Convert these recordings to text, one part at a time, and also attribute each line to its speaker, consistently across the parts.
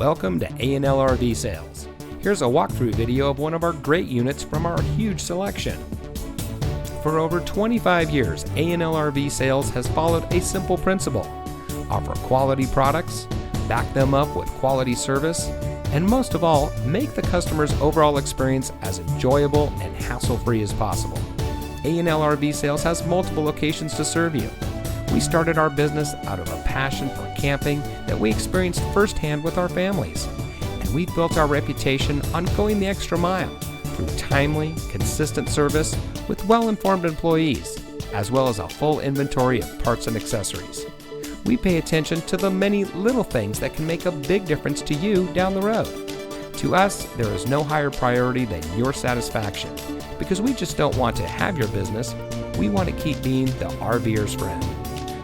Speaker 1: Welcome to A&L RV Sales. Here's a walkthrough video of one of our great units from our huge selection. For over 25 years, A&L RV Sales has followed a simple principle: offer quality products, back them up with quality service, and most of all, make the customer's overall experience as enjoyable and hassle-free as possible. A&L RV Sales has multiple locations to serve you. We started our business out of a passion for camping that we experienced firsthand with our families, and we've built our reputation on going the extra mile through timely, consistent service with well-informed employees, as well as a full inventory of parts and accessories. We pay attention to the many little things that can make a big difference to you down the road. To us, there is no higher priority than your satisfaction, because we just don't want to have your business, we want to keep being the RVer's friend.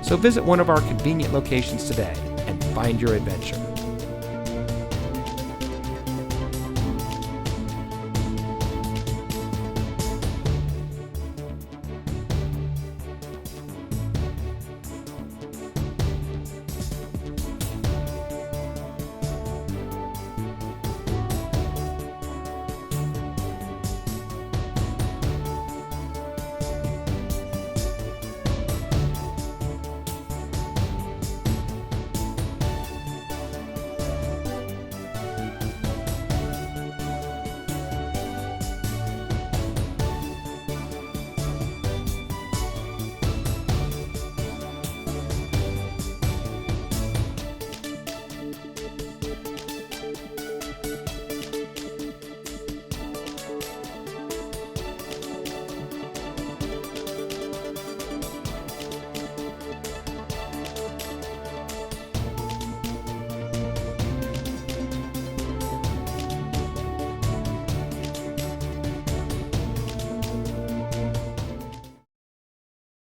Speaker 1: So visit one of our convenient locations today and find your adventure.